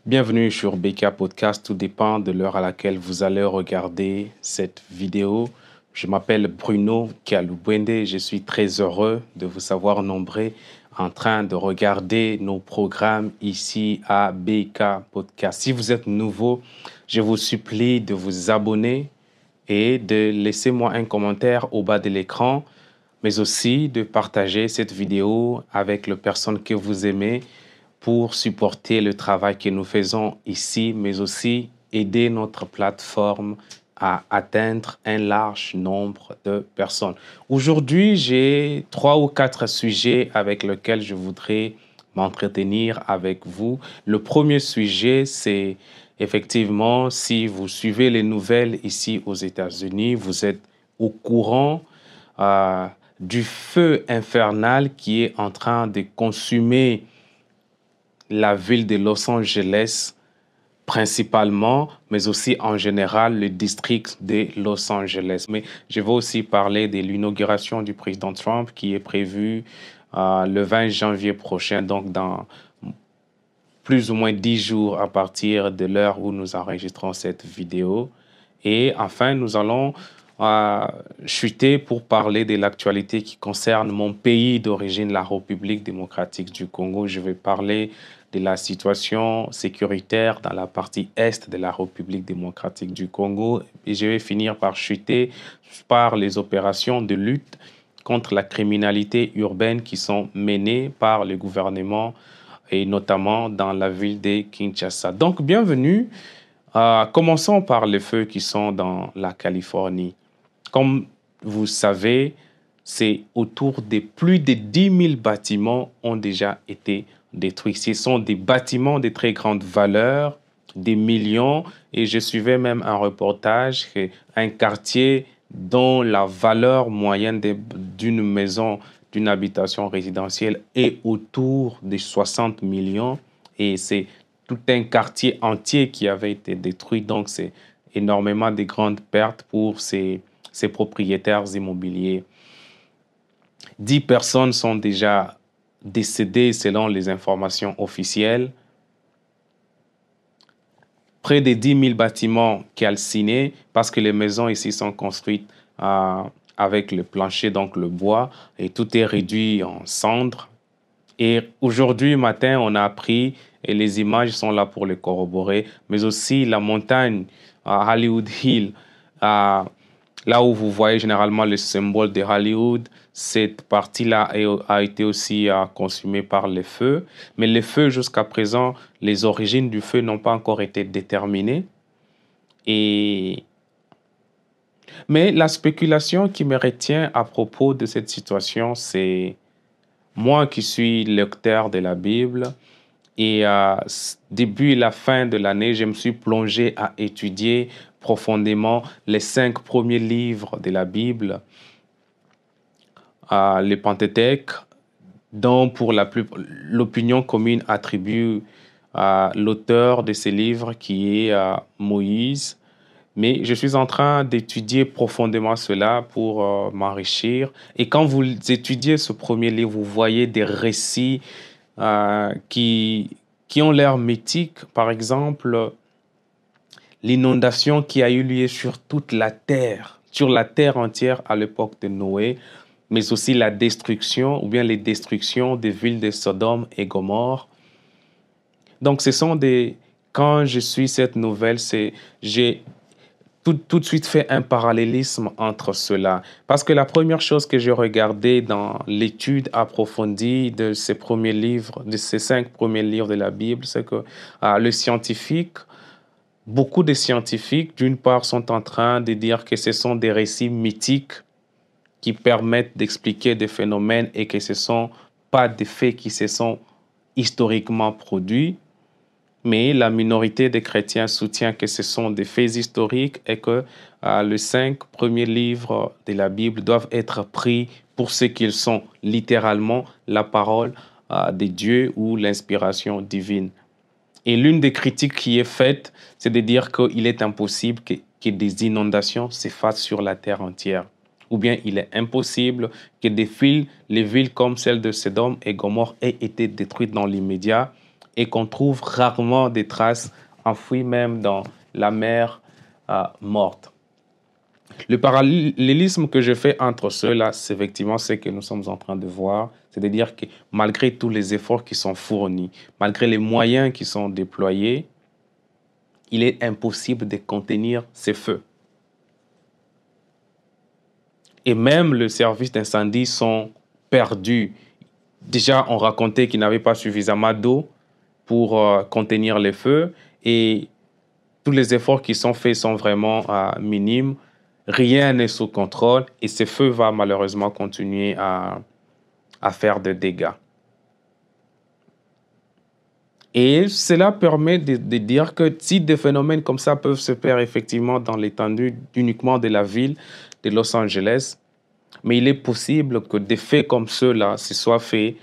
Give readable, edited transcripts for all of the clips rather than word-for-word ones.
Bienvenue sur BK Podcast. Tout dépend de l'heure à laquelle vous allez regarder cette vidéo. Je m'appelle Bruno Kalubwende. Je suis très heureux de vous savoir nombreux en train de regarder nos programmes ici à BK Podcast. Si vous êtes nouveau, je vous supplie de vous abonner et de laisser moi un commentaire au bas de l'écran, mais aussi de partager cette vidéo avec les personnes que vous aimez pour supporter le travail que nous faisons ici, mais aussi aider notre plateforme à atteindre un large nombre de personnes. Aujourd'hui, j'ai 3 ou 4 sujets avec lesquels je voudrais m'entretenir avec vous. Le premier sujet, c'est effectivement, si vous suivez les nouvelles ici aux États-Unis, vous êtes au courant du feu infernal qui est en train de consumer la ville de Los Angeles principalement, mais aussi en général le district de Los Angeles. Mais je vais aussi parler de l'inauguration du président Trump qui est prévue le 20 janvier prochain, donc dans plus ou moins 10 jours à partir de l'heure où nous enregistrons cette vidéo. Et enfin, nous allons chuter pour parler de l'actualité qui concerne mon pays d'origine, la République démocratique du Congo. Je vais parler de la situation sécuritaire dans la partie est de la République démocratique du Congo. Et je vais finir par chuter par les opérations de lutte contre la criminalité urbaine qui sont menées par le gouvernement et notamment dans la ville de Kinshasa. Donc, bienvenue. Commençons par les feux qui sont dans la Californie. Comme vous savez, c'est autour de plus de 10 000 bâtiments ont déjà été détruits. Ce sont des bâtiments de très grande valeur, des millions. Et je suivais même un reportage qu'un quartier dont la valeur moyenne d'une maison, d'une habitation résidentielle est autour de 60 millions. Et c'est tout un quartier entier qui avait été détruit. Donc, c'est énormément de grandes pertes pour ces propriétaires immobiliers. 10 personnes sont déjà décédées selon les informations officielles. Près de 10 000 bâtiments calcinés parce que les maisons ici sont construites avec le plancher, donc le bois, et tout est réduit en cendres. Et aujourd'hui matin, on a appris, et les images sont là pour le corroborer, mais aussi la montagne à Hollywood Hill, là où vous voyez généralement le symbole de Hollywood, cette partie-là a été aussi consumée par les feux. Mais les feux, jusqu'à présent, les origines du feu n'ont pas encore été déterminées. Mais la spéculation qui me retient à propos de cette situation, c'est moi qui suis lecteur de la Bible. Et début et la fin de l'année, je me suis plongé à étudier profondément les 5 premiers livres de la Bible, le Pentateuque, dont pour l'opinion commune attribue l'auteur de ces livres qui est Moïse. Mais je suis en train d'étudier profondément cela pour m'enrichir. Et quand vous étudiez ce premier livre, vous voyez des récits qui ont l'air mythiques. Par exemple, l'inondation qui a eu lieu sur toute la terre entière à l'époque de Noé, mais aussi la destruction ou bien les destructions des villes de Sodome et Gomorrhe. Donc, quand je suis cette nouvelle, j'ai tout de suite fait un parallélisme entre cela. Parce que la première chose que j'ai regardée dans l'étude approfondie de ces premiers livres, de ces 5 premiers livres de la Bible, c'est que beaucoup de scientifiques, d'une part, sont en train de dire que ce sont des récits mythiques qui permettent d'expliquer des phénomènes et que ce ne sont pas des faits qui se sont historiquement produits. Mais la minorité des chrétiens soutient que ce sont des faits historiques et que les 5 premiers livres de la Bible doivent être pris pour ce qu'ils sont, littéralement la parole de Dieu ou l'inspiration divine. Et l'une des critiques qui est faite, c'est de dire qu'il est impossible que des inondations s'effacent sur la terre entière. Ou bien il est impossible que les villes comme celle de Sodome et Gomorrhe aient été détruites dans l'immédiat et qu'on trouve rarement des traces enfouies même dans la mer morte. Le parallélisme que je fais entre ceux-là, c'est effectivement ce que nous sommes en train de voir. C'est-à-dire que malgré tous les efforts qui sont fournis, malgré les moyens qui sont déployés, il est impossible de contenir ces feux. Et même le service d'incendie sont perdus. Déjà, on racontait qu'il n'avait pas suffisamment d'eau pour contenir les feux et tous les efforts qui sont faits sont vraiment minimes. Rien n'est sous contrôle et ce feu va malheureusement continuer à faire des dégâts. Et cela permet de dire que si des phénomènes comme ça peuvent se faire effectivement dans l'étendue uniquement de la ville de Los Angeles, mais il est possible que des faits comme ceux-là se soient faits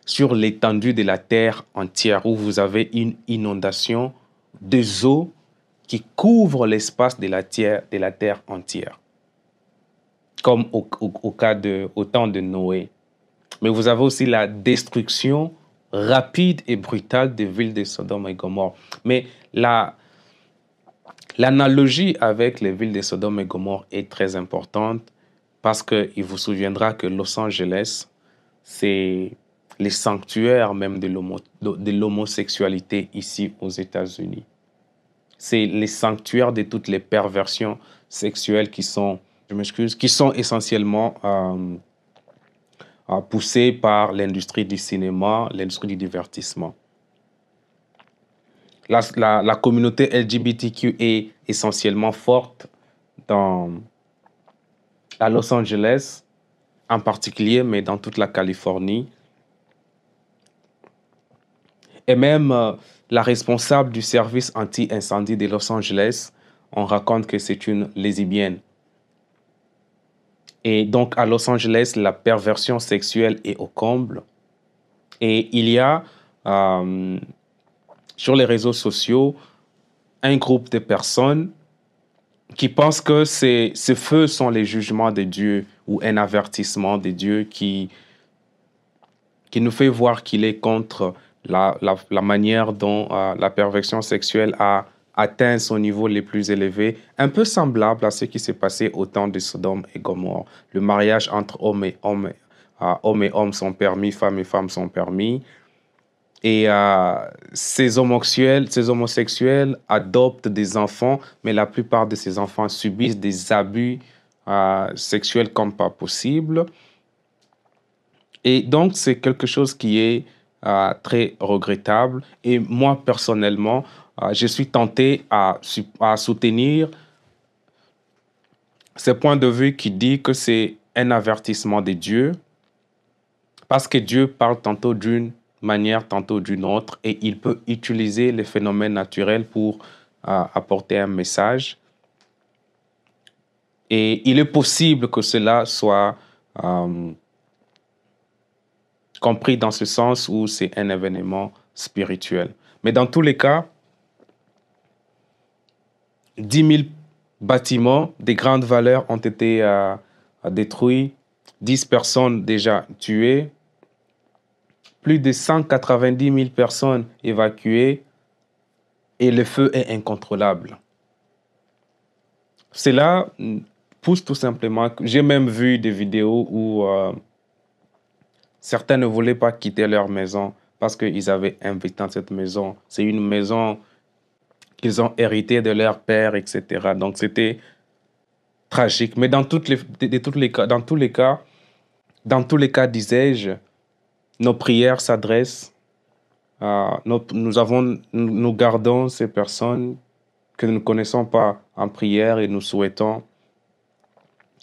sur l'étendue de la terre entière, où vous avez une inondation des eaux qui couvrent l'espace de la terre entière, comme au temps de Noé. Mais vous avez aussi la destruction rapide et brutale des villes de Sodome et Gomorrhe. Mais l'analogie avec les villes de Sodome et Gomorrhe est très importante parce qu'il vous souviendra que Los Angeles, c'est les sanctuaires même de l'homosexualité ici aux États-Unis. C'est les sanctuaires de toutes les perversions sexuelles qui sont essentiellement poussées par l'industrie du cinéma, l'industrie du divertissement. La communauté LGBTQ est essentiellement forte à Los Angeles, en particulier, mais dans toute la Californie. Et même la responsable du service anti-incendie de Los Angeles, on raconte que c'est une lesbienne. Et donc, à Los Angeles, la perversion sexuelle est au comble. Et il y a, sur les réseaux sociaux, un groupe de personnes qui pensent que ces feux sont les jugements de Dieu ou un avertissement de Dieu qui nous fait voir qu'il est contre la manière dont la perversion sexuelle a atteint son niveau les plus élevés, un peu semblable à ce qui s'est passé au temps de Sodome et Gomorrhe. Le mariage entre hommes et hommes sont permis, femmes et femmes sont permis. Et ces homosexuels adoptent des enfants, mais la plupart de ces enfants subissent des abus sexuels comme pas possible. Et donc, c'est quelque chose qui est très regrettable. Et moi, personnellement, je suis tenté à soutenir ce point de vue qui dit que c'est un avertissement de Dieu, parce que Dieu parle tantôt d'une manière, tantôt d'une autre, et il peut utiliser les phénomènes naturels pour apporter un message. Et il est possible que cela soit compris dans ce sens où c'est un événement spirituel. Mais dans tous les cas, 10 000 bâtiments de grandes valeurs ont été détruits, 10 personnes déjà tuées, plus de 190 000 personnes évacuées et le feu est incontrôlable. Cela pousse tout simplement. J'ai même vu des vidéos où certains ne voulaient pas quitter leur maison parce qu'ils avaient investi dans cette maison. C'est une maison qu'ils ont héritée de leur père, etc. Donc c'était tragique. Mais dans tous les cas, disais-je, nos prières s'adressent, nous gardons ces personnes que nous ne connaissons pas en prière et nous souhaitons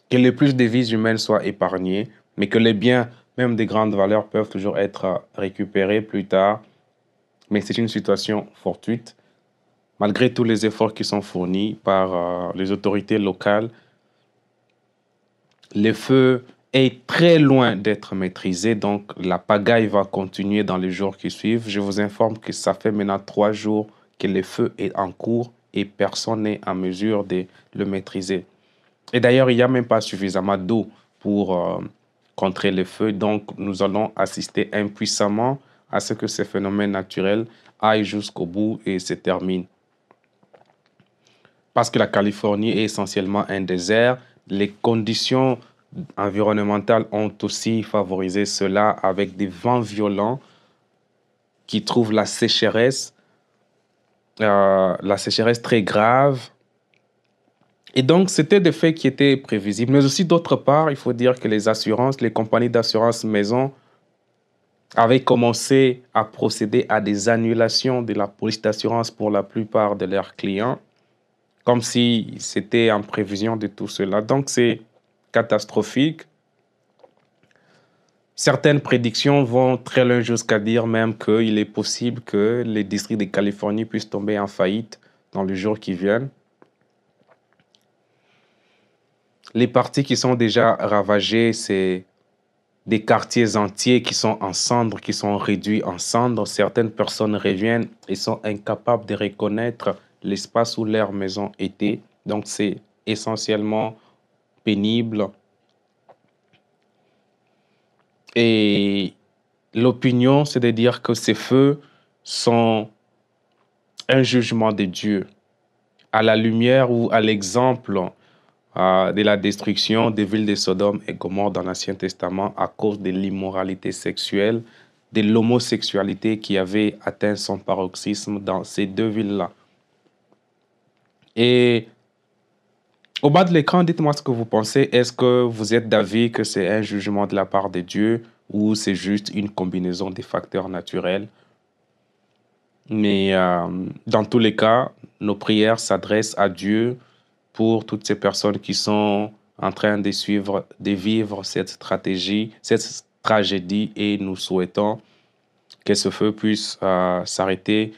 que le plus de vies humaines soient épargnées, mais que les biens, même des grandes valeurs, peuvent toujours être récupérés plus tard. Mais c'est une situation fortuite. Malgré tous les efforts qui sont fournis par les autorités locales, le feu est très loin d'être maîtrisé, donc la pagaille va continuer dans les jours qui suivent. Je vous informe que ça fait maintenant 3 jours que le feu est en cours et personne n'est en mesure de le maîtriser. Et d'ailleurs, il n'y a même pas suffisamment d'eau pour contrer le feu, donc nous allons assister impuissamment à ce que ces phénomènes naturels aillent jusqu'au bout et se terminent. Parce que la Californie est essentiellement un désert, les conditions environnementales ont aussi favorisé cela avec des vents violents qui trouvent la sécheresse très grave. Et donc, c'était des faits qui étaient prévisibles. Mais aussi, d'autre part, il faut dire que les compagnies d'assurance maison avaient commencé à procéder à des annulations de la police d'assurance pour la plupart de leurs clients, comme si c'était en prévision de tout cela. Donc, c'est catastrophique. Certaines prédictions vont très loin jusqu'à dire même qu'il est possible que les districts de Californie puissent tomber en faillite dans les jours qui viennent. Les parties qui sont déjà ravagées, c'est des quartiers entiers qui sont en cendres, qui sont réduits en cendres. Certaines personnes reviennent et sont incapables de reconnaître l'espace où leur maison était. Donc, c'est essentiellement pénible. Et l'opinion, c'est de dire que ces feux sont un jugement de Dieu, à la lumière ou à l'exemple de la destruction des villes de Sodome et Gomorrhe dans l'Ancien Testament à cause de l'immoralité sexuelle, de l'homosexualité qui avait atteint son paroxysme dans ces deux villes-là. Et au bas de l'écran, dites-moi ce que vous pensez. Est-ce que vous êtes d'avis que c'est un jugement de la part de Dieu ou c'est juste une combinaison des facteurs naturels? Mais dans tous les cas, nos prières s'adressent à Dieu pour toutes ces personnes qui sont en train de vivre cette tragédie, et nous souhaitons que ce feu puisse s'arrêter,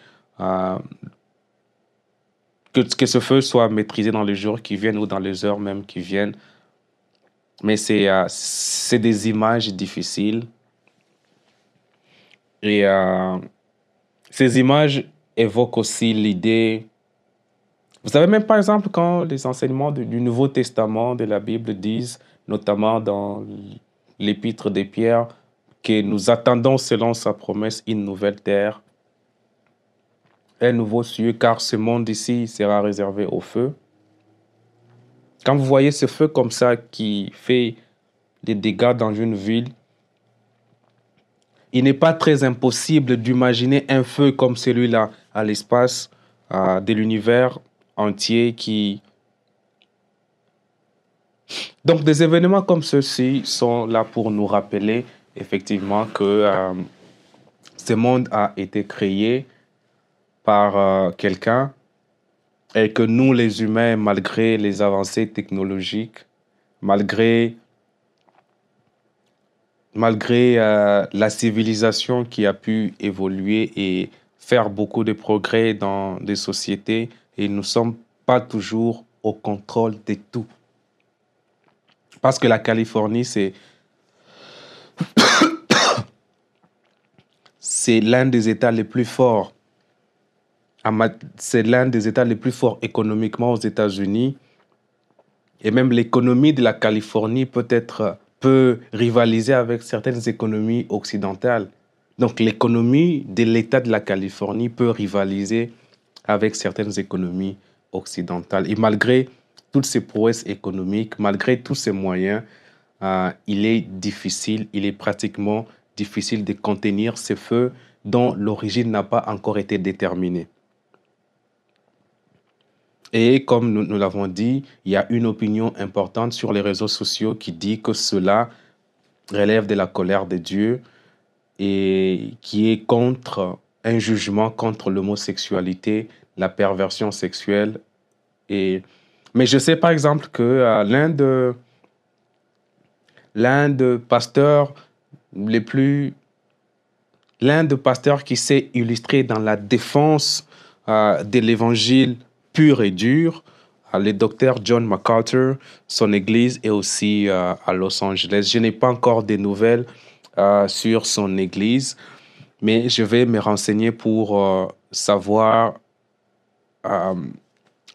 que ce feu soit maîtrisé dans les jours qui viennent ou dans les heures même qui viennent. Mais c'est des images difficiles. Et ces images évoquent aussi l'idée. Vous savez, même par exemple, quand les enseignements du Nouveau Testament de la Bible disent, notamment dans l'épître de Pierre, que nous attendons selon sa promesse une nouvelle terre, un nouveau ciel, car ce monde ici sera réservé au feu. Quand vous voyez ce feu comme ça qui fait des dégâts dans une ville, il n'est pas très impossible d'imaginer un feu comme celui-là à l'espace de l'univers entier qui... Donc, des événements comme ceux-ci sont là pour nous rappeler effectivement que ce monde a été créé par quelqu'un et que nous, les humains, malgré les avancées technologiques, malgré la civilisation qui a pu évoluer et faire beaucoup de progrès dans des sociétés, et nous ne sommes pas toujours au contrôle de tout. Parce que la Californie, c'est l'un des États les plus forts. C'est l'un des États les plus forts économiquement aux États-Unis. Et même l'économie de la Californie peut rivaliser avec certaines économies occidentales. Donc l'économie de l'État de la Californie peut rivaliser avec certaines économies occidentales. Et malgré toutes ces prouesses économiques, malgré tous ces moyens, il est pratiquement difficile de contenir ces feux dont l'origine n'a pas encore été déterminée. Et comme nous l'avons dit, il y a une opinion importante sur les réseaux sociaux qui dit que cela relève de la colère de Dieu et qui est contre un jugement contre l'homosexualité, la perversion sexuelle. Mais je sais par exemple que l'un des pasteurs qui s'est illustré dans la défense de l'évangile pur et dur, le docteur John MacArthur, son église est aussi à Los Angeles. Je n'ai pas encore de nouvelles sur son église, mais je vais me renseigner pour savoir.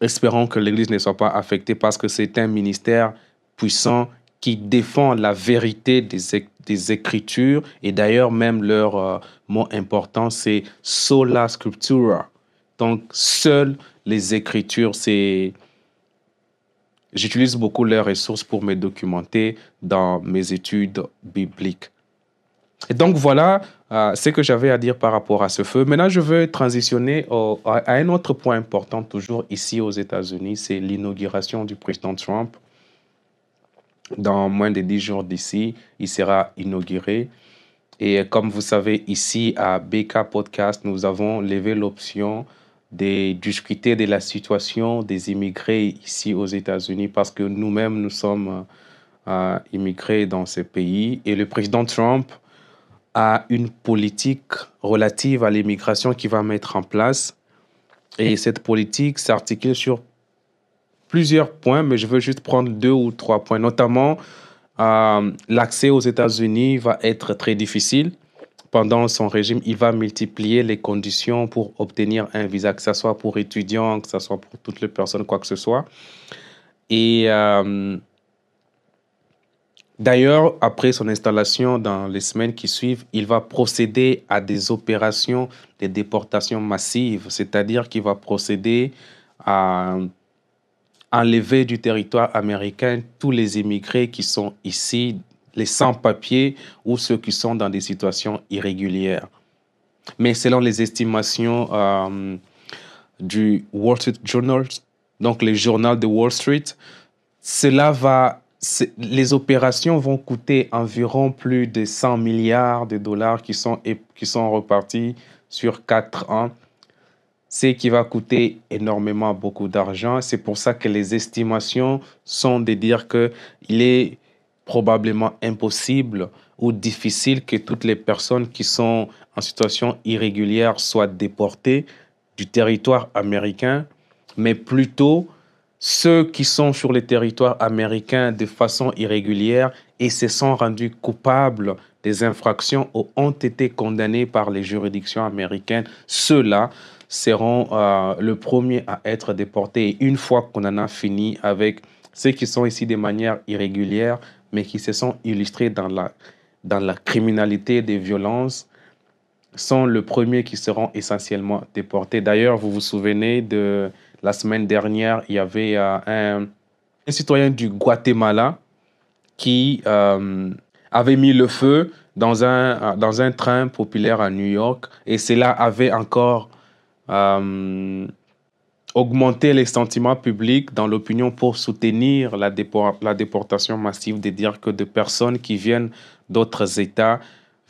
Espérons que l'église ne soit pas affectée parce que c'est un ministère puissant qui défend la vérité des Écritures. Et d'ailleurs, même leur mot important, c'est sola scriptura. Donc, seules les Écritures, c'est... J'utilise beaucoup leurs ressources pour me documenter dans mes études bibliques. Et donc voilà ce que j'avais à dire par rapport à ce feu. Maintenant, je veux transitionner à un autre point important, toujours ici aux États-Unis, c'est l'inauguration du président Trump. Dans moins de 10 jours d'ici, il sera inauguré. Et comme vous savez, ici à BK Podcast, nous avons levé l'option de discuter de la situation des immigrés ici aux États-Unis parce que nous-mêmes, nous sommes immigrés dans ce pays. Et le président Trump a une politique relative à l'immigration qu'il va mettre en place. Et cette politique s'articule sur plusieurs points, mais je veux juste prendre 2 ou 3 points. Notamment, l'accès aux États-Unis va être très difficile. Pendant son régime, il va multiplier les conditions pour obtenir un visa, que ce soit pour étudiants, que ce soit pour toutes les personnes, quoi que ce soit. Et d'ailleurs, après son installation dans les semaines qui suivent, il va procéder à des opérations de déportation massive, c'est-à-dire qu'il va procéder à enlever du territoire américain tous les immigrés qui sont ici, les sans-papiers ou ceux qui sont dans des situations irrégulières. Mais selon les estimations du Wall Street Journal, donc le journal de Wall Street, les opérations vont coûter environ plus de 100 milliards de dollars qui sont repartis sur 4 ans. Ce qui va coûter énormément beaucoup d'argent. C'est pour ça que les estimations sont de dire qu'il est probablement impossible ou difficile que toutes les personnes qui sont en situation irrégulière soient déportées du territoire américain, mais plutôt ceux qui sont sur le territoire américain de façon irrégulière et se sont rendus coupables des infractions ou ont été condamnés par les juridictions américaines, ceux-là seront le premier à être déportés. Et une fois qu'on en a fini avec ceux qui sont ici de manière irrégulière, mais qui se sont illustrés dans la criminalité des violences, sont le premier qui seront essentiellement déportés. D'ailleurs, vous vous souvenez de la semaine dernière, il y avait un citoyen du Guatemala qui avait mis le feu dans un train populaire à New York et cela avait encore augmenter les sentiments publics dans l'opinion pour soutenir la déportation massive, de dire que de personnes qui viennent d'autres États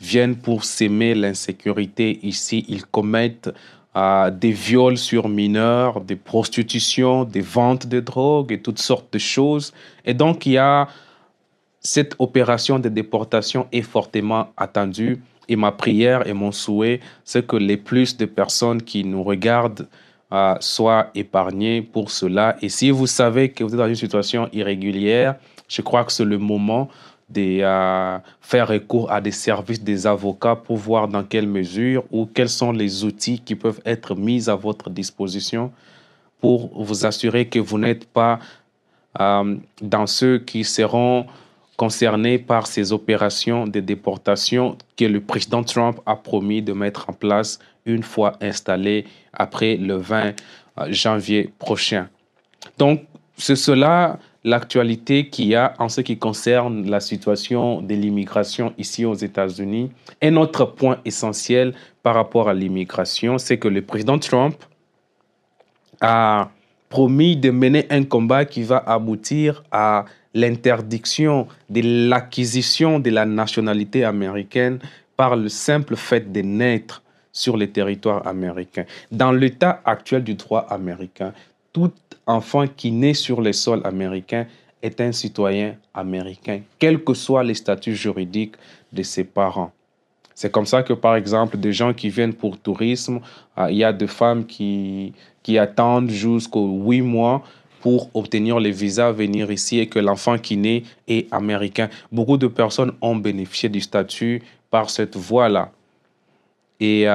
viennent pour s'aimer l'insécurité. Ici, ils commettent des viols sur mineurs, des prostitutions, des ventes de drogue et toutes sortes de choses. Et donc, il y a cette opération de déportation est fortement attendue. Et ma prière et mon souhait, c'est que les plus de personnes qui nous regardent soient épargnées pour cela. Et si vous savez que vous êtes dans une situation irrégulière, je crois que c'est le moment de faire recours à des services des avocats pour voir dans quelle mesure ou quels sont les outils qui peuvent être mis à votre disposition pour vous assurer que vous n'êtes pas dans ceux qui seront concernés par ces opérations de déportation que le président Trump a promis de mettre en place une fois installé après le 20 janvier prochain. Donc, c'est cela l'actualité qu'il y a en ce qui concerne la situation de l'immigration ici aux États-Unis. Un autre point essentiel par rapport à l'immigration, c'est que le président Trump a promis de mener un combat qui va aboutir à l'interdiction de l'acquisition de la nationalité américaine par le simple fait de naître sur le territoire américain. Dans l'état actuel du droit américain, tout enfant qui naît sur le sol américain est un citoyen américain, quel que soit le statut juridique de ses parents. C'est comme ça que, par exemple, des gens qui viennent pour tourisme, il y a des femmes qui attendent jusqu'aux 8 mois pour obtenir le visa, venir ici et que l'enfant qui naît est américain. Beaucoup de personnes ont bénéficié du statut par cette voie-là. Et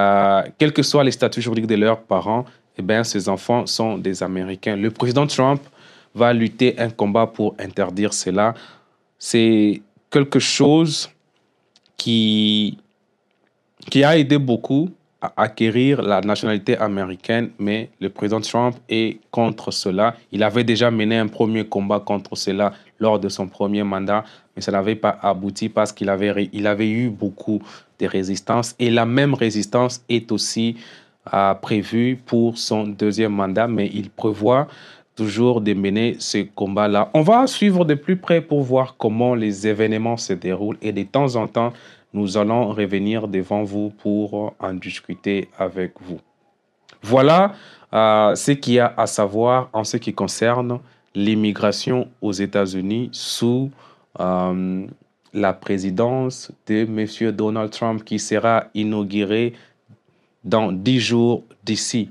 quel que soit les statuts juridiques de leurs parents, eh bien, ces enfants sont des Américains. Le président Trump va lutter un combat pour interdire cela. c'est quelque chose qui, qui a aidé beaucoup à acquérir la nationalité américaine, mais le président Trump est contre cela. Il avait déjà mené un premier combat contre cela lors de son premier mandat, mais ça n'avait pas abouti parce il avait eu beaucoup de résistance. Et la même résistance est aussi prévue pour son deuxième mandat, mais il prévoit toujours de mener ce combat-là. On va suivre de plus près pour voir comment les événements se déroulent et de temps en temps, nous allons revenir devant vous pour en discuter avec vous. Voilà ce qu'il y a à savoir en ce qui concerne l'immigration aux États-Unis sous la présidence de M. Donald Trump qui sera inauguré dans 10 jours d'ici.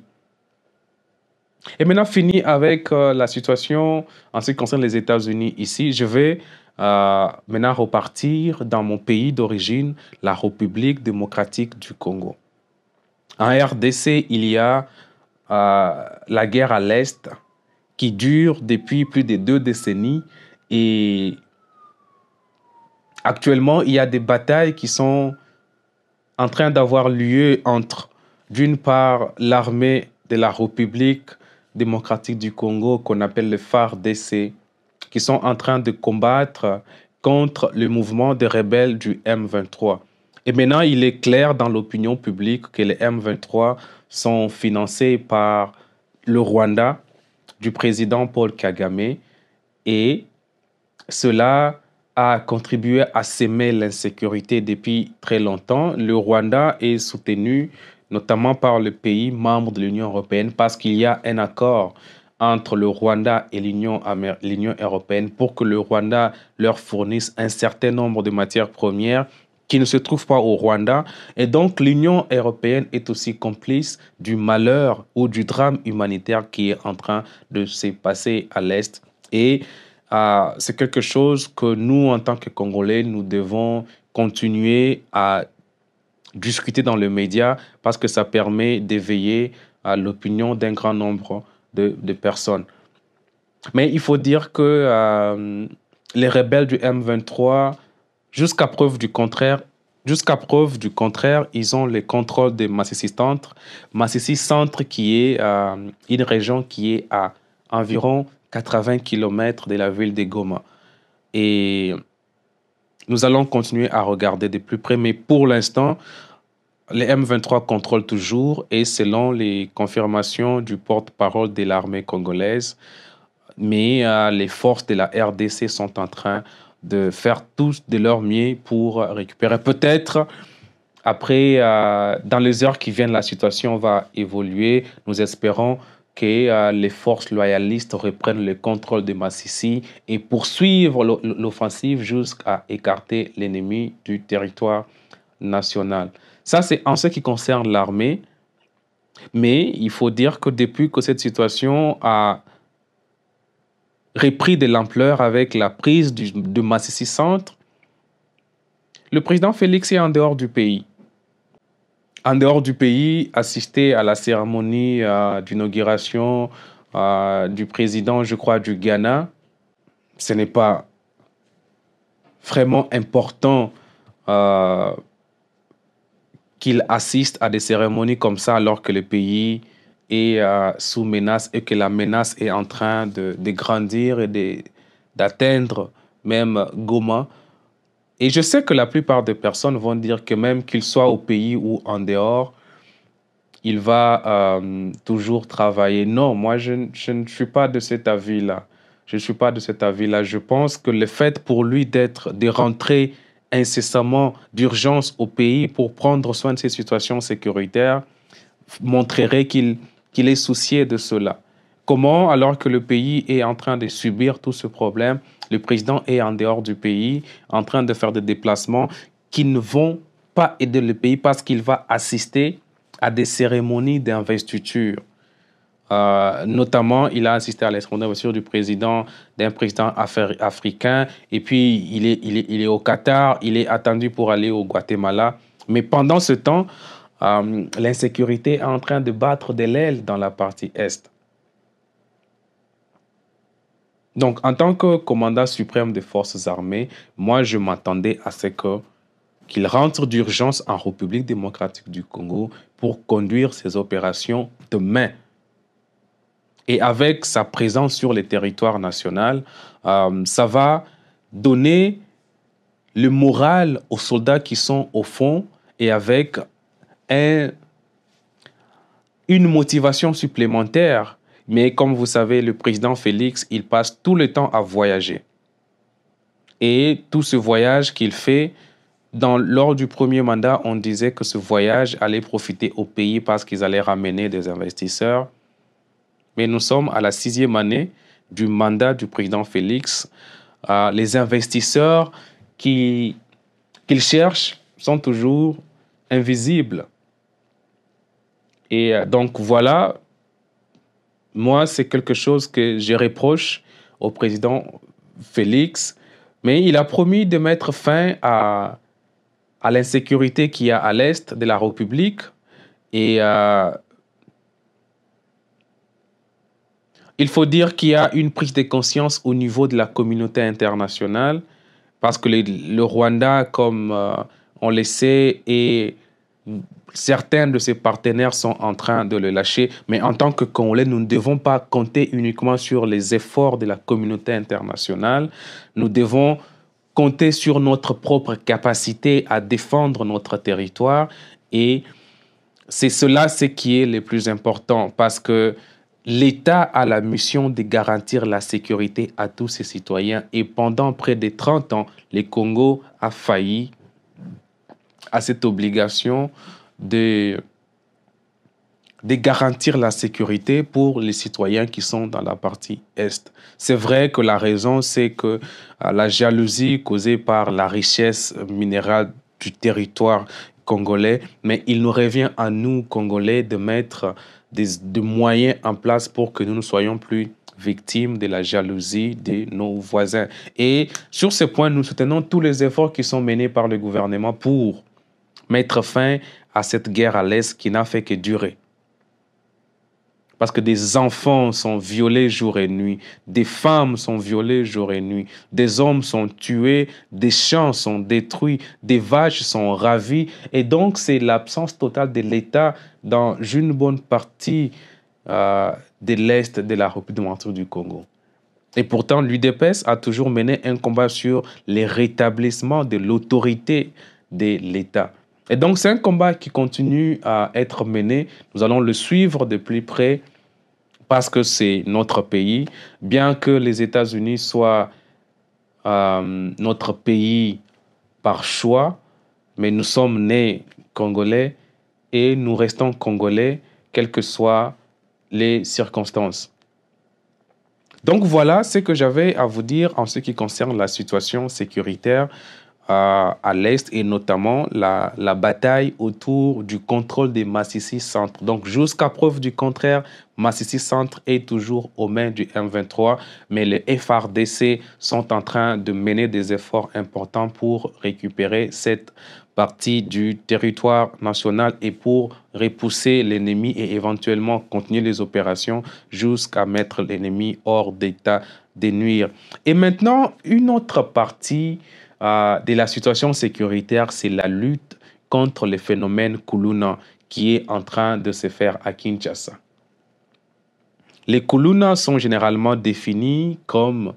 Et maintenant, fini avec la situation en ce qui concerne les États-Unis ici, je vais maintenant repartir dans mon pays d'origine, la République démocratique du Congo. En RDC, il y a la guerre à l'Est qui dure depuis plus de 2 décennies et actuellement, il y a des batailles qui sont en train d'avoir lieu entre, d'une part, l'armée de la République démocratique du Congo, qu'on appelle le FARDC, qui sont en train de combattre contre le mouvement des rebelles du M23. Et maintenant, il est clair dans l'opinion publique que les M23 sont financés par le Rwanda du président Paul Kagame et cela a contribué à semer l'insécurité depuis très longtemps. Le Rwanda est soutenu notamment par le pays membre de l'Union européenne parce qu'il y a un accord entre le Rwanda et l'Union européenne pour que le Rwanda leur fournisse un certain nombre de matières premières qui ne se trouvent pas au Rwanda. Et donc l'Union européenne est aussi complice du malheur ou du drame humanitaire qui est en train de se passer à l'Est. Et c'est quelque chose que nous, en tant que Congolais, nous devons continuer à discuter dans les médias parce que ça permet d'éveiller l'opinion d'un grand nombre de personnes. Mais il faut dire que les rebelles du M23, jusqu'à preuve du contraire, ils ont le contrôle de Masisi Centre. Masisi Centre qui est une région qui est à environ 80 km de la ville de Goma. Et nous allons continuer à regarder de plus près, mais pour l'instant, les M23 contrôlent toujours et selon les confirmations du porte-parole de l'armée congolaise, mais les forces de la RDC sont en train de faire tout de leur mieux pour récupérer. Peut-être après, dans les heures qui viennent, la situation va évoluer. Nous espérons que les forces loyalistes reprennent le contrôle de Masisi et poursuivre l'offensive jusqu'à écarter l'ennemi du territoire national. Ça, c'est en ce qui concerne l'armée. Mais il faut dire que depuis que cette situation a repris de l'ampleur avec la prise de Masisi Centre, le président Félix est en dehors du pays. En dehors du pays, assister à la cérémonie d'inauguration du président, je crois, du Ghana. Ce n'est pas vraiment important qu'il assiste à des cérémonies comme ça alors que le pays est sous menace et que la menace est en train de grandir et d'atteindre même Goma. Et je sais que la plupart des personnes vont dire que même qu'il soit au pays ou en dehors, il va toujours travailler. Non, moi, je ne suis pas de cet avis-là. Je ne suis pas de cet avis-là. Je pense que le fait pour lui de rentrer incessamment d'urgence au pays pour prendre soin de ses situations sécuritaires montrerait qu'il est soucié de cela. Comment, alors que le pays est en train de subir tout ce problème, le président est en dehors du pays, en train de faire des déplacements qui ne vont pas aider le pays parce qu'il va assister à des cérémonies d'investiture. Notamment, il a assisté à l'investiture d'un président africain, et puis il est au Qatar, il est attendu pour aller au Guatemala. Mais pendant ce temps, l'insécurité est en train de battre de l'aile dans la partie Est. Donc, en tant que commandant suprême des forces armées, moi, je m'attendais à ce qu'il rentre d'urgence en République démocratique du Congo pour conduire ses opérations de main. Et avec sa présence sur les territoires nationaux, ça va donner le moral aux soldats qui sont au fond et avec un, une motivation supplémentaire. Mais comme vous savez, le président Félix, il passe tout le temps à voyager. Et tout ce voyage qu'il fait, lors du premier mandat, on disait que ce voyage allait profiter au pays parce qu'ils allaient ramener des investisseurs. Mais nous sommes à la 6e année du mandat du président Félix. Les investisseurs qu'il cherche sont toujours invisibles. Et donc voilà, moi, c'est quelque chose que je reproche au président Félix, mais il a promis de mettre fin à l'insécurité qu'il y a à l'est de la République. Et il faut dire qu'il y a une prise de conscience au niveau de la communauté internationale, parce que le Rwanda, comme on le sait, et certains de ses partenaires sont en train de le lâcher. Mais en tant que Congolais, nous ne devons pas compter uniquement sur les efforts de la communauté internationale. Nous devons compter sur notre propre capacité à défendre notre territoire. Et c'est cela ce qui est le plus important, parce que l'État a la mission de garantir la sécurité à tous ses citoyens. Et pendant près de 30 ans, le Congo a failli à cette obligation de garantir la sécurité pour les citoyens qui sont dans la partie Est. C'est vrai que la raison, c'est que la jalousie causée par la richesse minérale du territoire congolais, mais il nous revient à nous, Congolais, de mettre des moyens en place pour que nous ne soyons plus victimes de la jalousie de nos voisins. Et sur ce point, nous soutenons tous les efforts qui sont menés par le gouvernement pour mettre fin à cette guerre à l'Est qui n'a fait que durer. Parce que des enfants sont violés jour et nuit, des femmes sont violées jour et nuit, des hommes sont tués, des champs sont détruits, des vaches sont ravies. Et donc, c'est l'absence totale de l'État dans une bonne partie de l'Est de la République démocratique du Congo. Et pourtant, l'UDPS a toujours mené un combat sur le rétablissement de l'autorité de l'État. Et donc, c'est un combat qui continue à être mené. Nous allons le suivre de plus près parce que c'est notre pays. Bien que les États-Unis soient notre pays par choix, mais nous sommes nés Congolais et nous restons Congolais, quelles que soient les circonstances. Donc voilà ce que j'avais à vous dire en ce qui concerne la situation sécuritaire à l'Est et notamment la bataille autour du contrôle des Massissi Centre. Donc jusqu'à preuve du contraire, Massissi Centre est toujours aux mains du M23, mais les FARDC sont en train de mener des efforts importants pour récupérer cette partie du territoire national et pour repousser l'ennemi et éventuellement continuer les opérations jusqu'à mettre l'ennemi hors d'état de nuire. Et maintenant, une autre partie de la situation sécuritaire, c'est la lutte contre le phénomène Kuluna qui est en train de se faire à Kinshasa. Les Kuluna sont généralement définis comme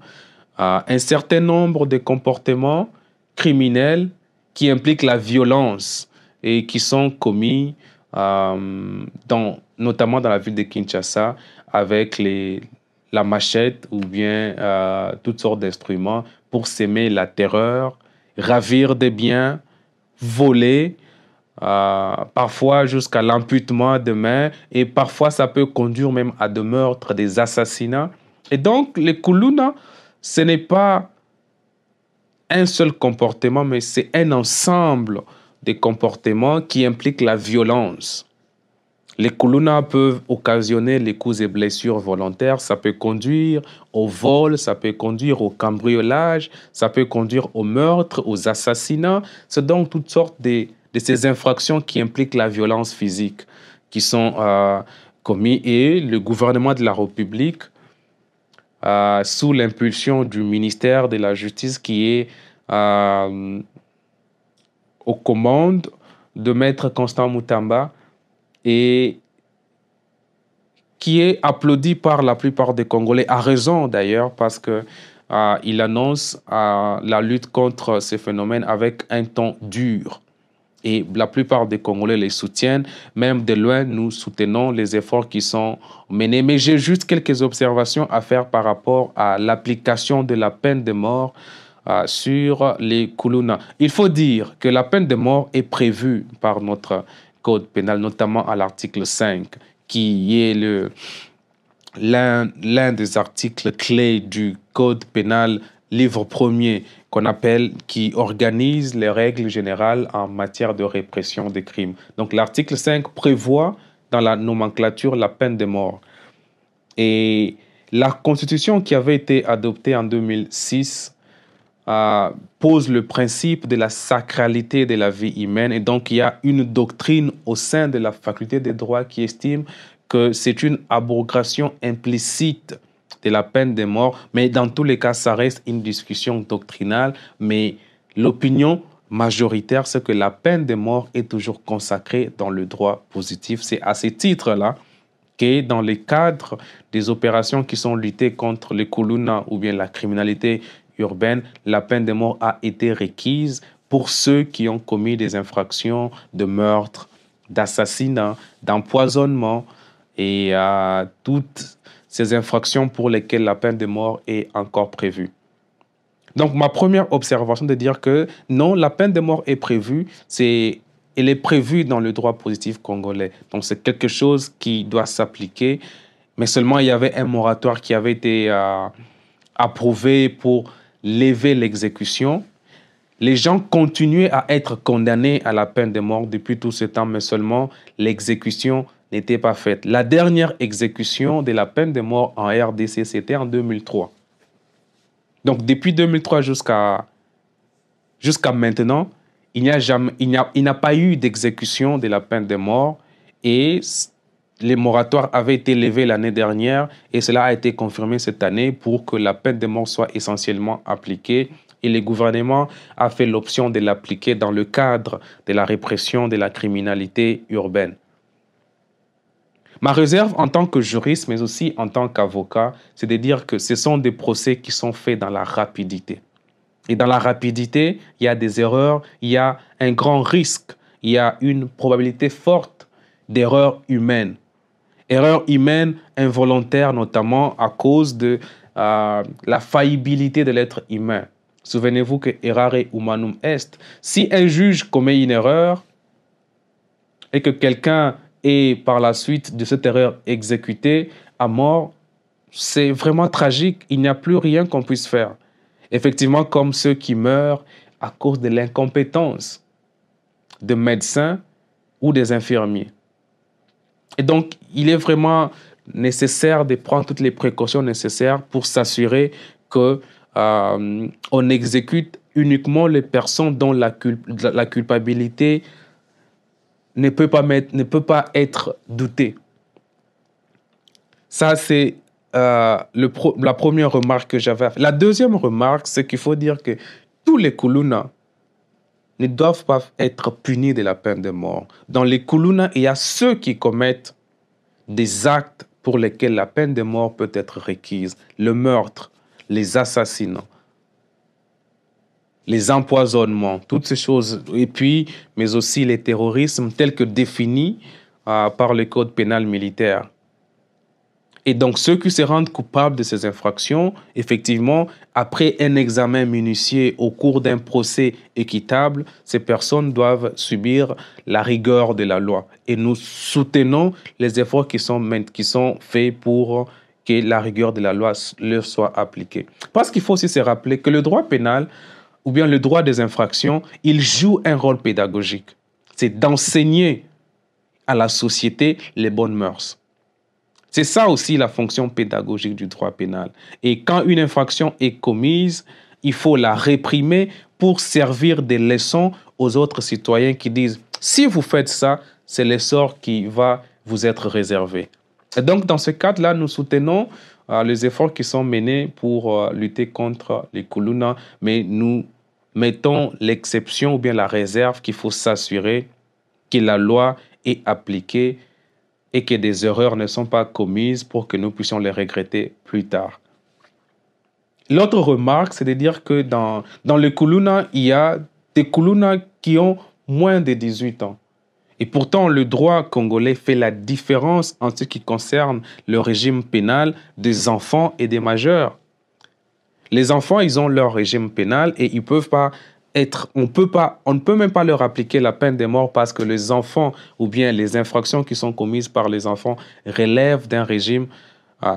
un certain nombre de comportements criminels qui impliquent la violence et qui sont commis notamment dans la ville de Kinshasa avec la machette ou bien toutes sortes d'instruments pour s'aimer la terreur, ravir des biens, voler, parfois jusqu'à l'amputement de mains, et parfois ça peut conduire même à des meurtres, des assassinats. Et donc, les Kuluna, ce n'est pas un seul comportement, mais c'est un ensemble de comportements qui impliquent la violence. Les Kuluna peuvent occasionner les coups et blessures volontaires, ça peut conduire au vol, ça peut conduire au cambriolage, ça peut conduire au meurtre, aux assassinats. C'est donc toutes sortes de ces infractions qui impliquent la violence physique qui sont commises. Et le gouvernement de la République sous l'impulsion du ministère de la Justice qui est aux commandes de Maître Constant Moutamba et qui est applaudi par la plupart des Congolais, à raison d'ailleurs, parce que il annonce la lutte contre ces phénomènes avec un ton dur. Et la plupart des Congolais les soutiennent. Même de loin, nous soutenons les efforts qui sont menés. Mais j'ai juste quelques observations à faire par rapport à l'application de la peine de mort sur les Kuluna. Il faut dire que la peine de mort est prévue par notre code pénal, notamment à l'article 5, qui est l'un des articles clés du code pénal, livre premier, qui organise les règles générales en matière de répression des crimes. Donc l'article 5 prévoit dans la nomenclature la peine de mort. Et la Constitution qui avait été adoptée en 2006 pose le principe de la sacralité de la vie humaine. Et donc il y a une doctrine au sein de la faculté des droits qui estime que c'est une abrogation implicite de la peine de mort, mais dans tous les cas, ça reste une discussion doctrinale, mais l'opinion majoritaire, c'est que la peine de mort est toujours consacrée dans le droit positif. C'est à ce titre-là que dans le cadre des opérations qui sont luttées contre les Kuluna ou bien la criminalité urbaine, la peine de mort a été requise pour ceux qui ont commis des infractions de meurtre, d'assassinat, d'empoisonnement et toutes ces infractions pour lesquelles la peine de mort est encore prévue. Donc, ma première observation de dire que non, la peine de mort est prévue, elle est prévue dans le droit positif congolais. Donc, c'est quelque chose qui doit s'appliquer, mais seulement il y avait un moratoire qui avait été approuvé pour lever l'exécution. Les gens continuaient à être condamnés à la peine de mort depuis tout ce temps, mais seulement l'exécution n'était pas faite. La dernière exécution de la peine de mort en RDC, c'était en 2003. Donc, depuis 2003 jusqu'à maintenant, il n'a pas eu d'exécution de la peine de mort et les moratoires avaient été levés l'année dernière et cela a été confirmé cette année pour que la peine de mort soit essentiellement appliquée. Et le gouvernement a fait l'option de l'appliquer dans le cadre de la répression de la criminalité urbaine. Ma réserve en tant que juriste, mais aussi en tant qu'avocat, c'est de dire que ce sont des procès qui sont faits dans la rapidité. Et dans la rapidité, il y a des erreurs, il y a un grand risque, il y a une probabilité forte d'erreurs humaines. Erreurs humaines involontaires, notamment à cause de la faillibilité de l'être humain. Souvenez-vous que errare humanum est. Si un juge commet une erreur et que quelqu'un est par la suite de cette erreur exécuté à mort, c'est vraiment tragique. Il n'y a plus rien qu'on puisse faire. Effectivement, comme ceux qui meurent à cause de l'incompétence de médecins ou des infirmiers. Et donc, il est vraiment nécessaire de prendre toutes les précautions nécessaires pour s'assurer que on exécute uniquement les personnes dont la culpabilité ne peut pas être doutée. Ça, c'est la première remarque que j'avais à faire. La deuxième remarque, c'est qu'il faut dire que tous les Kuluna ne doivent pas être punis de la peine de mort. Dans les Kuluna, il y a ceux qui commettent des actes pour lesquels la peine de mort peut être requise. Le meurtre, les assassinats, les empoisonnements, toutes ces choses. Et puis, mais aussi les terrorismes tels que définis par le code pénal militaire. Et donc, ceux qui se rendent coupables de ces infractions, effectivement, après un examen minutieux au cours d'un procès équitable, ces personnes doivent subir la rigueur de la loi. Et nous soutenons les efforts qui sont faits pour que la rigueur de la loi leur soit appliquée. Parce qu'il faut aussi se rappeler que le droit pénal, ou bien le droit des infractions, il joue un rôle pédagogique. C'est d'enseigner à la société les bonnes mœurs. C'est ça aussi la fonction pédagogique du droit pénal. Et quand une infraction est commise, il faut la réprimer pour servir de leçon aux autres citoyens qui disent « si vous faites ça, c'est le sort qui va vous être réservé ». Et donc, dans ce cadre-là, nous soutenons les efforts qui sont menés pour lutter contre les Kuluna, mais nous mettons l'exception ou bien la réserve qu'il faut s'assurer que la loi est appliquée et que des erreurs ne sont pas commises pour que nous puissions les regretter plus tard. L'autre remarque, c'est de dire que dans les Kuluna, il y a des Kuluna qui ont moins de 18 ans. Et pourtant, le droit congolais fait la différence en ce qui concerne le régime pénal des enfants et des majeurs. Les enfants, ils ont leur régime pénal et ils peuvent pas être, on ne peut même pas leur appliquer la peine de mort parce que les enfants ou bien les infractions qui sont commises par les enfants relèvent d'un régime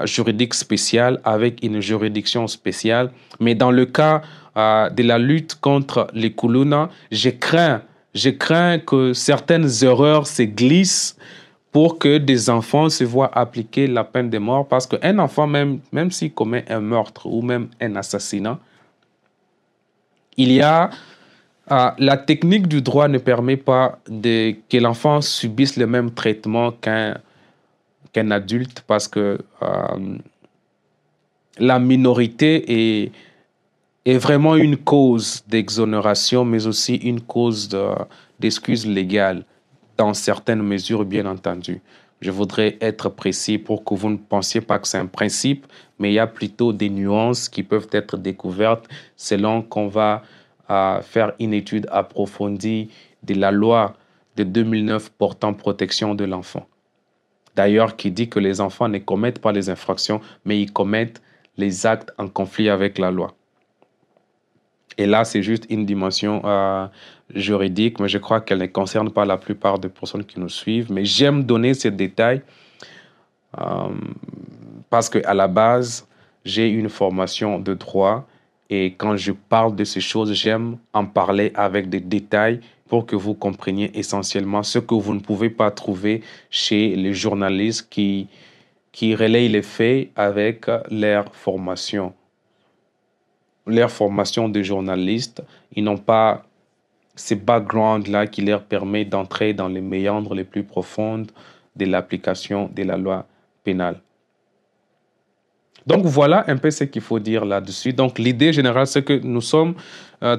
juridique spécial avec une juridiction spéciale. Mais dans le cas de la lutte contre les Kuluna, je crains que certaines erreurs se glissent pour que des enfants se voient appliquer la peine de mort parce qu'un enfant, même s'il commet un meurtre ou même un assassinat, il y a la technique du droit ne permet pas que l'enfant subisse le même traitement qu'un adulte parce que la minorité est vraiment une cause d'exonération, mais aussi une cause d'excuse légale, dans certaines mesures, bien entendu. Je voudrais être précis pour que vous ne pensiez pas que c'est un principe, mais il y a plutôt des nuances qui peuvent être découvertes selon qu'on va faire une étude approfondie de la loi de 2009 portant protection de l'enfant. D'ailleurs, qui dit que les enfants ne commettent pas les infractions, mais ils commettent les actes en conflit avec la loi. Et là, c'est juste une dimension juridique, mais je crois qu'elle ne concerne pas la plupart des personnes qui nous suivent. Mais j'aime donner ces détails parce qu'à la base, j'ai une formation de droit et quand je parle de ces choses, j'aime en parler avec des détails pour que vous compreniez essentiellement ce que vous ne pouvez pas trouver chez les journalistes qui relayent les faits avec leur formation de journalistes. Ils n'ont pas ces backgrounds-là qui leur permettent d'entrer dans les méandres les plus profondes de l'application de la loi pénale. Donc voilà un peu ce qu'il faut dire là-dessus. Donc l'idée générale, c'est que nous sommes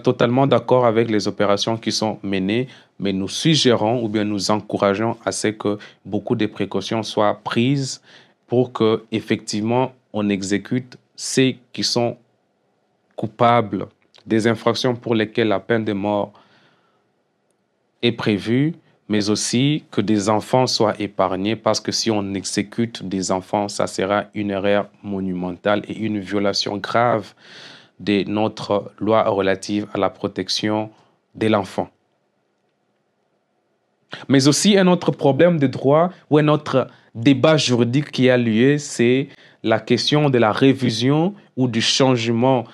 totalement d'accord avec les opérations qui sont menées, mais nous suggérons ou bien nous encourageons à ce que beaucoup de précautions soient prises pour que effectivement on exécute ceux qui sont coupables des infractions pour lesquelles la peine de mort est prévue, mais aussi que des enfants soient épargnés parce que si on exécute des enfants, ça sera une erreur monumentale et une violation grave de notre loi relative à la protection de l'enfant. Mais aussi un autre problème de droit ou un autre débat juridique qui a lieu, c'est la question de la révision ou du changement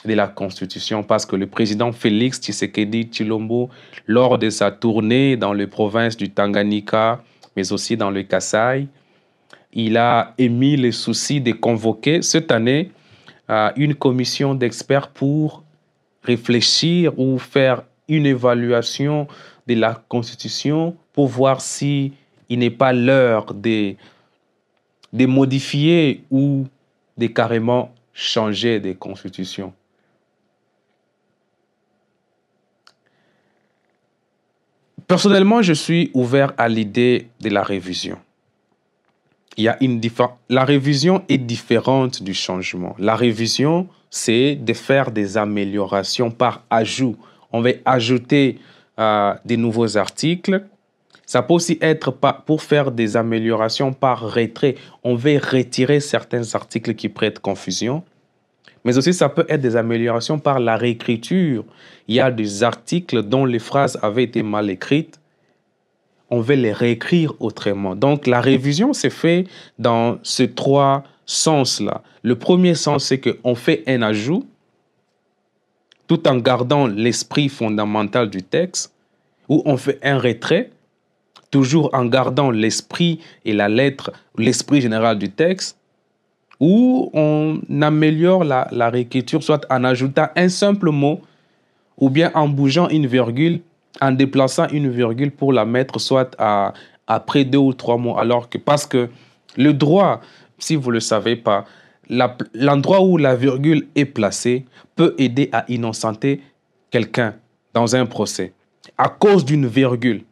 de la Constitution parce que le président Félix Tshisekedi Tshilombo, lors de sa tournée dans les provinces du Tanganyika, mais aussi dans le Kasaï, il a émis le souci de convoquer cette année une commission d'experts pour réfléchir ou faire une évaluation de la Constitution pour voir si il n'est pas l'heure de modifier ou de carrément changer des constitutions. Personnellement, je suis ouvert à l'idée de la révision. La révision est différente du changement. La révision, c'est de faire des améliorations par ajout. On va ajouter des nouveaux articles. Ça peut aussi être pour faire des améliorations par retrait. On va retirer certains articles qui prêtent confusion. Mais aussi, ça peut être des améliorations par la réécriture. Il y a des articles dont les phrases avaient été mal écrites. On veut les réécrire autrement. Donc, la révision s'est faite dans ces trois sens-là. Le premier sens, c'est qu'on fait un ajout tout en gardant l'esprit fondamental du texte, ou on fait un retrait, toujours en gardant l'esprit et la lettre, l'esprit général du texte, ou on améliore la réécriture, soit en ajoutant un simple mot, ou bien en bougeant une virgule, en déplaçant une virgule pour la mettre soit après 2 ou 3 mots. Alors que, parce que Le droit, si vous ne le savez pas, l'endroit où la virgule est placée peut aider à innocenter quelqu'un dans un procès à cause d'une virgule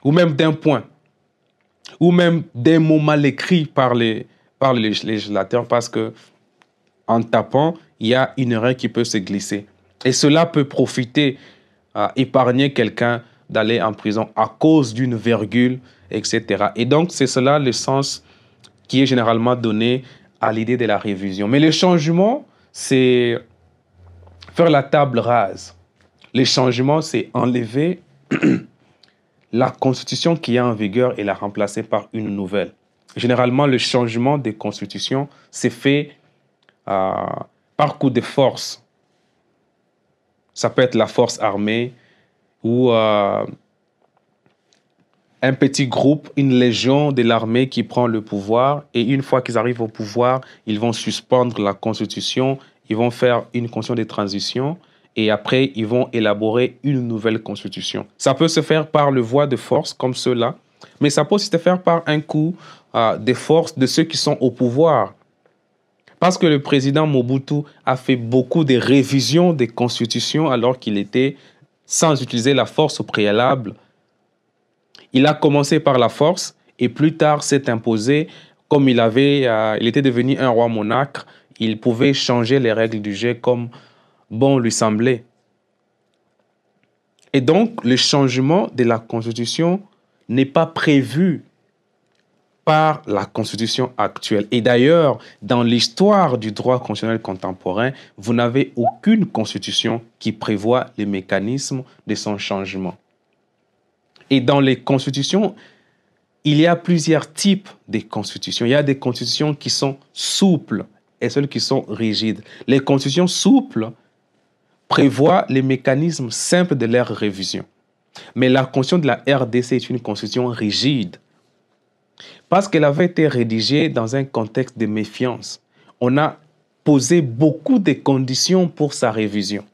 ou même d'un point ou même d'un mot mal écrit par les législateurs parce que en tapant, il y a une erreur qui peut se glisser. Et cela peut profiter à épargner quelqu'un d'aller en prison à cause d'une virgule, etc. Et donc, c'est cela le sens qui est généralement donné à l'idée de la révision. Mais le changement, c'est faire la table rase. Le changement, c'est enlever la constitution qui est en vigueur et la remplacer par une nouvelle. Généralement, le changement des constitutions s'est fait par coup de force. Ça peut être la force armée ou un petit groupe, une légion de l'armée qui prend le pouvoir et une fois qu'ils arrivent au pouvoir, ils vont suspendre la constitution, ils vont faire une constitution de transition et après, ils vont élaborer une nouvelle constitution. Ça peut se faire par le voie de force comme cela, mais ça peut aussi se faire par un coup de force de ceux qui sont au pouvoir. Parce que le président Mobutu a fait beaucoup de révisions des constitutions alors qu'il était sans utiliser la force au préalable. Il a commencé par la force et plus tard s'est imposé, comme il était devenu un roi monarque, il pouvait changer les règles du jeu comme bon lui semblait. Et donc, le changement de la Constitution n'est pas prévu par la Constitution actuelle. Et d'ailleurs, dans l'histoire du droit constitutionnel contemporain, vous n'avez aucune Constitution qui prévoit les mécanismes de son changement. Et dans les constitutions, il y a plusieurs types de constitutions. Il y a des constitutions qui sont souples et celles qui sont rigides. Les constitutions souples prévoient les mécanismes simples de leur révision. Mais la constitution de la RDC est une constitution rigide parce qu'elle avait été rédigée dans un contexte de méfiance. On a posé beaucoup de conditions pour sa révision.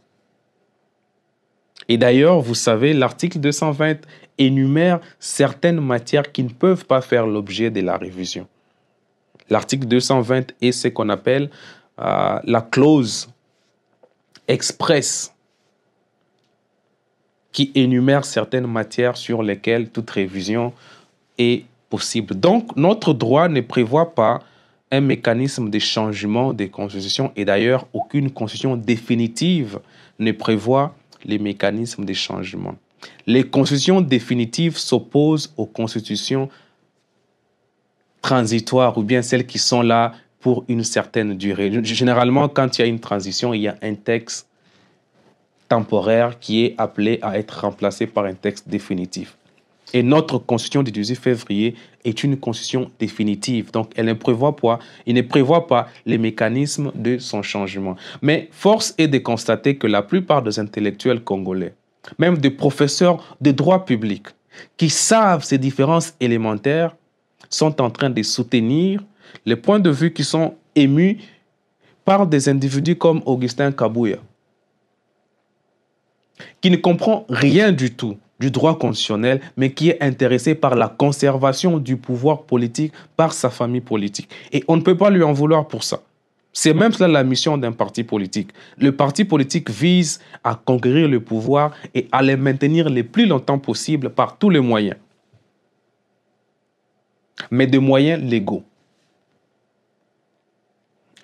Et d'ailleurs, vous savez, l'article 220 énumère certaines matières qui ne peuvent pas faire l'objet de la révision. L'article 220 est ce qu'on appelle la clause express qui énumère certaines matières sur lesquelles toute révision est possible. Donc, notre droit ne prévoit pas un mécanisme de changement des constitutions et d'ailleurs, aucune constitution définitive ne prévoit les mécanismes de changement. Les constitutions définitives s'opposent aux constitutions transitoires ou bien celles qui sont là pour une certaine durée. Généralement, quand il y a une transition, il y a un texte temporaire qui est appelé à être remplacé par un texte définitif. Et notre constitution du 18 février est une constitution définitive. Donc, elle ne prévoit pas les mécanismes de son changement. Mais force est de constater que la plupart des intellectuels congolais, même des professeurs de droit public, qui savent ces différences élémentaires, sont en train de soutenir les points de vue qui sont émus par des individus comme Augustin Kabouya, qui ne comprend rien du tout du droit constitutionnel, mais qui est intéressé par la conservation du pouvoir politique par sa famille politique. Et on ne peut pas lui en vouloir pour ça. C'est même cela la mission d'un parti politique. Le parti politique vise à conquérir le pouvoir et à le maintenir le plus longtemps possible par tous les moyens. Mais de moyens légaux.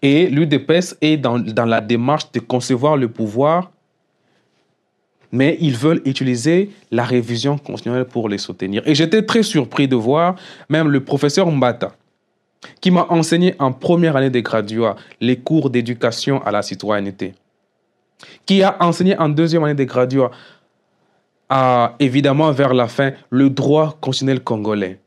Et l'UDPS est dans la démarche de concevoir le pouvoir, mais ils veulent utiliser la révision constitutionnelle pour les soutenir. Et j'étais très surpris de voir même le professeur Mbata, qui m'a enseigné en première année de graduat les cours d'éducation à la citoyenneté, qui a enseigné en deuxième année de graduat, évidemment vers la fin, le droit constitutionnel congolais,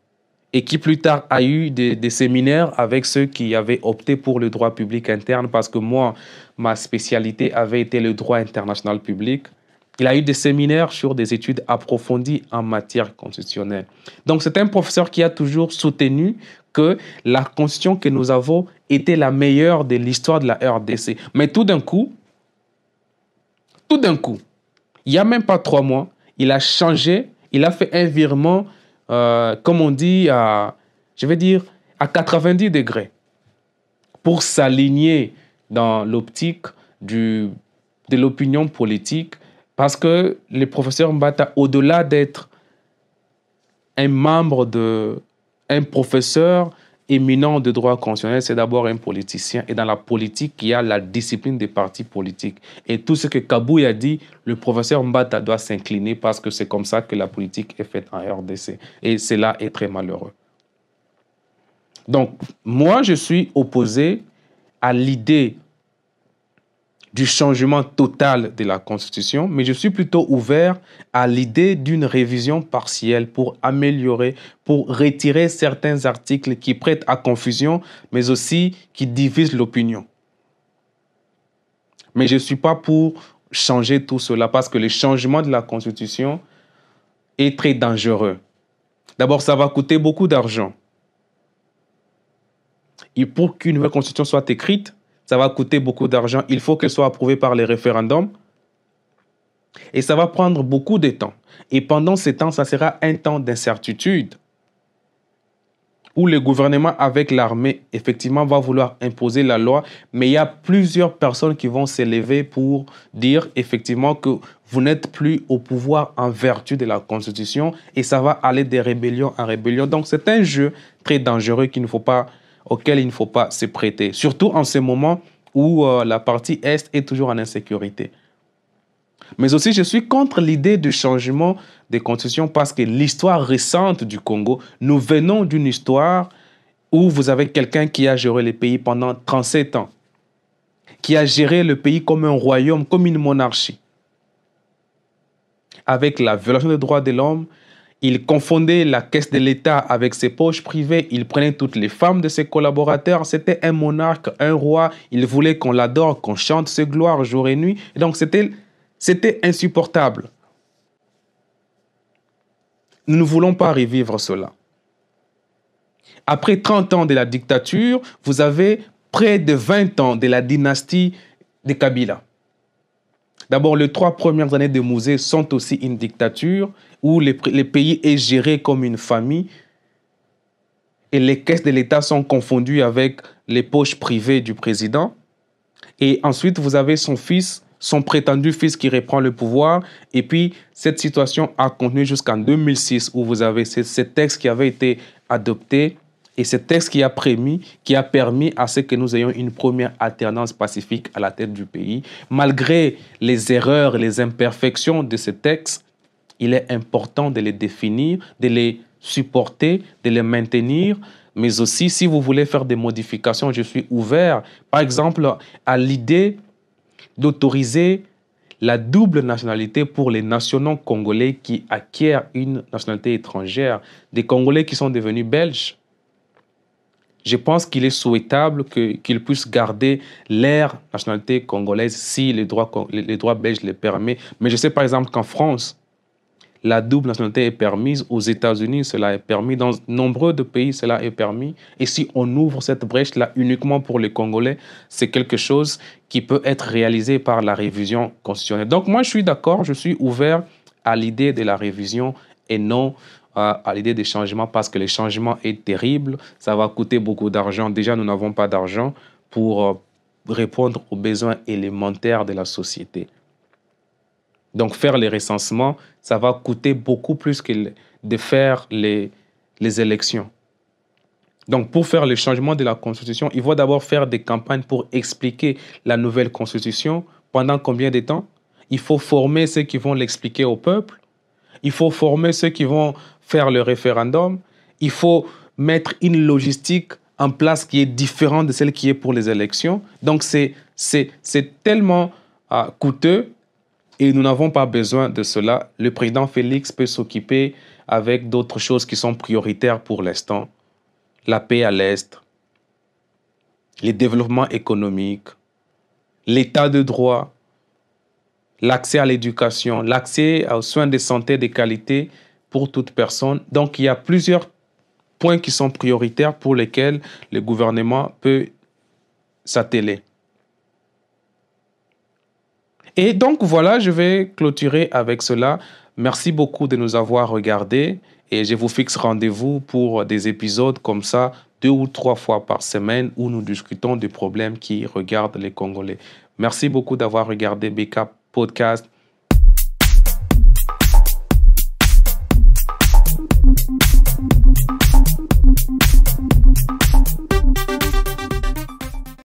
et qui plus tard a eu des séminaires avec ceux qui avaient opté pour le droit public interne, parce que moi, ma spécialité avait été le droit international public. Il a eu des séminaires sur des études approfondies en matière constitutionnelle. Donc, c'est un professeur qui a toujours soutenu que la constitution que nous avons était la meilleure de l'histoire de la RDC. Mais tout d'un coup, il n'y a même pas 3 mois, il a changé, il a fait un virement, comme on dit, je vais dire, à 90 degrés pour s'aligner dans l'optique de l'opinion politique, parce que le professeur Mbata, au-delà d'être un professeur éminent de droit constitutionnel, c'est d'abord un politicien. Et dans la politique, il y a la discipline des partis politiques. Et tout ce que Kabouy a dit, le professeur Mbata doit s'incliner parce que c'est comme ça que la politique est faite en RDC. Et cela est très malheureux. Donc, moi, je suis opposé à l'idée du changement total de la Constitution, mais je suis plutôt ouvert à l'idée d'une révision partielle pour améliorer, pour retirer certains articles qui prêtent à confusion, mais aussi qui divisent l'opinion. Mais je ne suis pas pour changer tout cela parce que le changement de la Constitution est très dangereux. D'abord, ça va coûter beaucoup d'argent. Et pour qu'une nouvelle Constitution soit écrite, ça va coûter beaucoup d'argent. Il faut qu'elle soit approuvée par les référendums. Et ça va prendre beaucoup de temps. Et pendant ce temps, ça sera un temps d'incertitude où le gouvernement avec l'armée, effectivement, va vouloir imposer la loi. Mais il y a plusieurs personnes qui vont s'élever pour dire, effectivement, que vous n'êtes plus au pouvoir en vertu de la Constitution. Et ça va aller de rébellion en rébellion. Donc, c'est un jeu très dangereux auquel il ne faut pas se prêter. Surtout en ce moment où la partie Est est toujours en insécurité. Mais aussi, je suis contre l'idée de changement des constitutions parce que l'histoire récente du Congo, nous venons d'une histoire où vous avez quelqu'un qui a géré le pays pendant 37 ans, qui a géré le pays comme un royaume, comme une monarchie. Avec la violation des droits de l'homme, il confondait la caisse de l'État avec ses poches privées. Il prenait toutes les femmes de ses collaborateurs. C'était un monarque, un roi. Il voulait qu'on l'adore, qu'on chante ses gloires jour et nuit. Et donc, c'était insupportable. Nous ne voulons pas revivre cela. Après 30 ans de la dictature, vous avez près de 20 ans de la dynastie de Kabila. D'abord, les 3 premières années de Mouzé sont aussi une dictature où le pays est géré comme une famille et les caisses de l'État sont confondues avec les poches privées du président. Et ensuite, vous avez son fils, son prétendu fils qui reprend le pouvoir. Et puis, cette situation a continué jusqu'en 2006 où vous avez ce texte qui avait été adopté et ce texte qui a permis à ce que nous ayons une première alternance pacifique à la tête du pays. Malgré les erreurs et les imperfections de ce texte, il est important de les définir, de les supporter, de les maintenir. Mais aussi, si vous voulez faire des modifications, je suis ouvert, par exemple, à l'idée d'autoriser la double nationalité pour les nationaux congolais qui acquièrent une nationalité étrangère, des Congolais qui sont devenus belges. Je pense qu'il est souhaitable qu'ils puissent garder leur nationalité congolaise si les droits belges les permettent. Mais je sais par exemple qu'en France, la double nationalité est permise. Aux États-Unis, cela est permis. Dans nombreux de pays, cela est permis. Et si on ouvre cette brèche-là uniquement pour les Congolais, c'est quelque chose qui peut être réalisé par la révision constitutionnelle. Donc moi, je suis d'accord, je suis ouvert à l'idée de la révision et non à l'idée des changements parce que le changement est terrible. Ça va coûter beaucoup d'argent. Déjà, nous n'avons pas d'argent pour répondre aux besoins élémentaires de la société. Donc, faire les recensements, ça va coûter beaucoup plus que de faire les élections. Donc, pour faire le changement de la Constitution, il faut d'abord faire des campagnes pour expliquer la nouvelle Constitution. Pendant combien de temps? Il faut former ceux qui vont l'expliquer au peuple. Il faut former ceux qui vont faire le référendum. Il faut mettre une logistique en place qui est différente de celle qui est pour les élections. Donc, c'est tellement coûteux. Et nous n'avons pas besoin de cela. Le président Félix peut s'occuper avec d'autres choses qui sont prioritaires pour l'instant. La paix à l'Est, les développements économiques, l'état de droit, l'accès à l'éducation, l'accès aux soins de santé de qualité pour toute personne. Donc, il y a plusieurs points qui sont prioritaires pour lesquels le gouvernement peut s'atteler. Et donc, voilà, je vais clôturer avec cela. Merci beaucoup de nous avoir regardés Et je vous fixe rendez-vous pour des épisodes comme ça, 2 ou 3 fois par semaine, où nous discutons des problèmes qui regardent les Congolais. Merci beaucoup d'avoir regardé BK Podcast.